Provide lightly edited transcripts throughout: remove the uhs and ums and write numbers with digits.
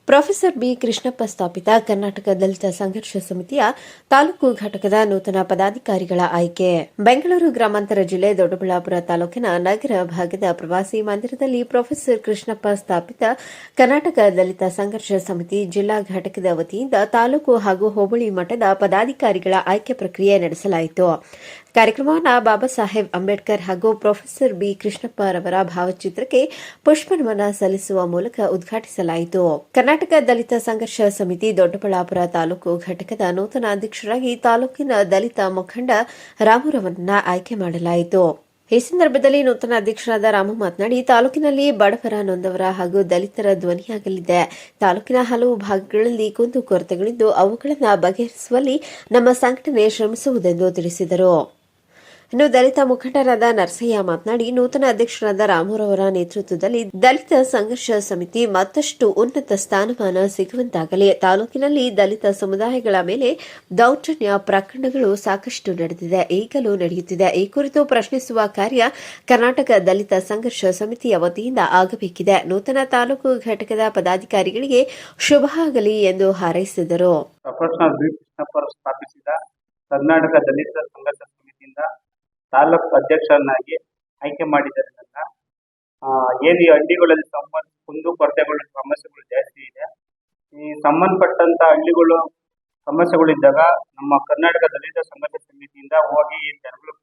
Professor B Krishnappa ಸ್ಥಾಪಿತ ಕರ್ನಾಟಕ ದಲಿತ ಸಂಘರ್ಷ ಸಮಿತಿಯ ತಾಲೂಕು ಘಟಕದ ನೂತನ ಪದಾಧಿಕಾರಿಗಳ ಆಯ್ಕೆ. ಬೆಂಗಳೂರು ಗ್ರಾಮಾಂತರ ಜಿಲ್ಲೆ ದೊಡ್ಡಬಳ್ಳಾಪುರ ತಾಲೂಕಿನ ನಗರ ಭಾಗದ ಪ್ರವಾಸಿ ಮಂದಿರದಲ್ಲಿ ಪ್ರೊಫೆಸರ್ ಕೃಷ್ಣಪ್ಪ ಸ್ಥಾಪಿತ ಕರ್ನಾಟಕ ದಲಿತ ಸಂಘರ್ಷ ಸಮಿತಿ ಜಿಲ್ಲಾ ಘಟಕದ ವತಿಯಿಂದ ತಾಲೂಕು ಹಾಗೂ ಹೋಬಳಿ ಮಟ್ಟದ ಪದಾಧಿಕಾರಿಗಳ ಆಯ್ಕೆ ಪ್ರಕ್ರಿಯೆ ನಡೆಸಲಾಯಿತು. ಕಾರ್ಯಕ್ರಮವನ್ನು ಬಾಬಾ ಸಾಹೇಬ್ ಅಂಬೇಡ್ಕರ್ ಹಾಗೂ ಪ್ರೊಫೆಸರ್ ಬಿ ಕೃಷ್ಣಪ್ಪ ರವರ ಭಾವಚಿತ್ರಕ್ಕೆ ಪುಷ್ಪನಮನ ಸಲ್ಲಿಸುವ ಮೂಲಕ ಉದ್ಘಾಟಿಸಲಾಯಿತು. ಕರ್ನಾಟಕ ದಲಿತ ಸಂಘರ್ಷ ಸಮಿತಿ ದೊಡ್ಡಬಳ್ಳಾಪುರ ತಾಲೂಕು ಘಟಕದ ನೂತನ ಅಧ್ಯಕ್ಷರಾಗಿ ತಾಲೂಕಿನ ದಲಿತ ಮುಖಂಡ ರಾಮುರವರನ್ನ ಆಯ್ಕೆ ಮಾಡಲಾಯಿತು. ಈ ಸಂದರ್ಭದಲ್ಲಿ ನೂತನ ಅಧ್ಯಕ್ಷರಾದ ರಾಮು ಮಾತನಾಡಿ, ತಾಲೂಕಿನಲ್ಲಿ ಬಡವರ, ನೊಂದವರ ಹಾಗೂ ದಲಿತರ ಧ್ವನಿಯಾಗಲಿದೆ. ತಾಲೂಕಿನ ಹಲವು ಭಾಗಗಳಲ್ಲಿ ಕುಂದುಕೊರತೆಗಳಿದ್ದು ಅವುಗಳನ್ನು ಬಗೆಹರಿಸುವಲ್ಲಿ ನಮ್ಮ ಸಂಘಟನೆ ಶ್ರಮಿಸುವುದೆಂದು ತಿಳಿಸಿದರು. ಇನ್ನು ದಲಿತ ಮುಖಂಡರಾದ ನರಸಯ್ಯ ಮಾತನಾಡಿ, ನೂತನ ಅಧ್ಯಕ್ಷರಾದ ರಾಮುರವರ ನೇತೃತ್ವದಲ್ಲಿ ದಲಿತ ಸಂಘರ್ಷ ಸಮಿತಿ ಮತ್ತಷ್ಟು ಉನ್ನತ ಸ್ಥಾನಮಾನ ಸಿಗುವಂತಾಗಲಿ. ತಾಲೂಕಿನಲ್ಲಿ ದಲಿತ ಸಮುದಾಯಗಳ ಮೇಲೆ ದೌರ್ಜನ್ಯ ಪ್ರಕರಣಗಳು ಸಾಕಷ್ಟು ನಡೆದಿದೆ, ಈಗಲೂ ನಡೆಯುತ್ತಿದೆ. ಈ ಕುರಿತು ಪ್ರಶ್ನಿಸುವ ಕಾರ್ಯ ಕರ್ನಾಟಕ ದಲಿತ ಸಂಘರ್ಷ ಸಮಿತಿಯ ವತಿಯಿಂದ ಆಗಬೇಕಿದೆ. ನೂತನ ತಾಲೂಕು ಘಟಕದ ಪದಾಧಿಕಾರಿಗಳಿಗೆ ಶುಭ ಆಗಲಿ ಎಂದು ಹಾರೈಸಿದರು. ಕರ್ನಾಟಕ ದಲಿತ ಸಂಘರ್ಷ ಸಮಿತಿಯಿಂದ ತಾಲೂಕು ಅಧ್ಯಕ್ಷರನ್ನಾಗಿ ಆಯ್ಕೆ ಮಾಡಿದ್ದಾರೆ. ಏನು ಈ ಹಳ್ಳಿಗಳಲ್ಲಿ ಕುಂದುಕೊರತೆಗಳು ಸಮಸ್ಯೆಗಳು ಜಾಸ್ತಿ ಇದೆ. ಈ ಸಂಬಂಧಪಟ್ಟಂತ ಹಳ್ಳಿಗಳು ಸಮಸ್ಯೆಗಳಿದ್ದಾಗ ನಮ್ಮ ಕರ್ನಾಟಕ ದಲಿತ ಸಂಘರ್ಷ ಸಮಿತಿಯಿಂದ ಹೋಗಿ ಜನಗಳು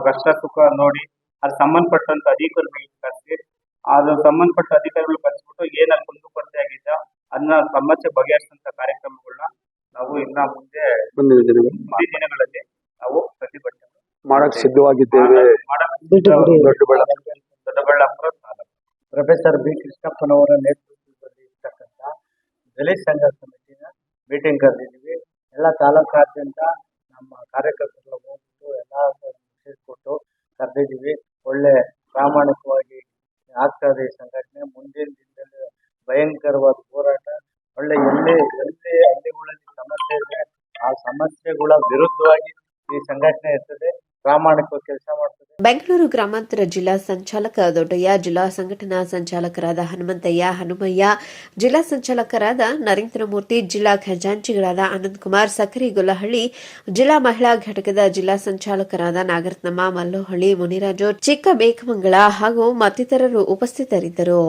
ಕಷ್ಟ ಸುಖ ನೋಡಿ ಅದು ಸಂಬಂಧಪಟ್ಟಂತ ಅಧಿಕಾರಿಗಳಿಗೆ ಕರೆಸಿ ಅದು ಸಂಬಂಧಪಟ್ಟ ಅಧಿಕಾರಿಗಳು ಕರೆಸ್ಬಿಟ್ಟು ಏನಲ್ಲಿ ಕುಂದುಕೊರತೆ ಆಗಿದೆ ಅದನ್ನ ಸಮಸ್ಯೆ ಬಗೆಹರಿಸಂತ ಕಾರ್ಯಕ್ರಮಗಳನ್ನ ನಾವು ಇನ್ನ ಮುಂದೆ ದಿನಗಳಲ್ಲಿ ನಾವು ಪ್ರತಿಭಟನೆ ಮಾಡಕ್ ಸಿದ್ಧವಾಗಿದ್ದೇವೆ. ದೊಡ್ಡಬಳ್ಳಾಪುರ ಪ್ರೊಫೆಸರ್ ಬಿ ಕೃಷ್ಣಪ್ಪನವರ ನೇತೃತ್ವದಲ್ಲಿ ಇರ್ತಕ್ಕಂಥ ದಲಿತ ಸಂಘ ಸಮಿತಿನ ಮೀಟಿಂಗ್ ಕರೆದಿದ್ದೀವಿ. ಎಲ್ಲ ತಾಲೂಕಾದ್ಯಂತ ನಮ್ಮ ಕಾರ್ಯಕರ್ತರು ಹೋಗ್ಬಿಟ್ಟು ಎಲ್ಲ ಸೇರಿಸ್ಕೊಟ್ಟು ಕರೆದಿದ್ದೀವಿ. ಒಳ್ಳೆ ಪ್ರಾಮಾಣಿಕವಾಗಿ ಆಗ್ತದೆ ಈ ಸಂಘಟನೆ. ಮುಂದಿನ ದಿನದಲ್ಲಿ ಭಯಂಕರವಾದ ಹೋರಾಟ, ಒಳ್ಳೆ ಎಲ್ಲಿ ಹಳ್ಳಿಗಳಲ್ಲಿ ಸಮಸ್ಯೆ ಇದೆ ಆ ಸಮಸ್ಯೆಗಳ ವಿರುದ್ಧವಾಗಿ ಈ ಸಂಘಟನೆ ಇರ್ತದೆ, ಪ್ರಾಮಾಣಿಕವಾಗಿ ಕೆಲಸ ಮಾಡ್ತದೆ. ಬೆಂಗಳೂರು ಗ್ರಾಮಾಂತರ ಜಿಲ್ಲಾ ಸಂಚಾಲಕ ದೊಡ್ಡಯ್ಯ, ಜಿಲ್ಲಾ ಸಂಘಟನಾ ಸಂಚಾಲಕರಾದ ಹನುಮಯ್ಯ, ಜಿಲ್ಲಾ ಸಂಚಾಲಕರಾದ ನರೇಂದ್ರಮೂರ್ತಿ, ಜಿಲ್ಲಾ ಖಜಾಂಚಿಗಳಾದ ಆನಂದಕುಮಾರ್, ಸಕ್ಕರೆಗೊಲ್ಲಹಳ್ಳಿ, ಜಿಲ್ಲಾ ಮಹಿಳಾ ಘಟಕದ ಜಿಲ್ಲಾ ಸಂಚಾಲಕರಾದ ನಾಗರತ್ನಮ್ಮ, ಮಲ್ಲೋಹಳ್ಳಿ, ಮುನಿರಾಜು, ಚಿಕ್ಕಬೇಕಮಂಗಲ ಹಾಗೂ ಮತ್ತಿತರರು ಉಪಸ್ಥಿತರಿದ್ದರು.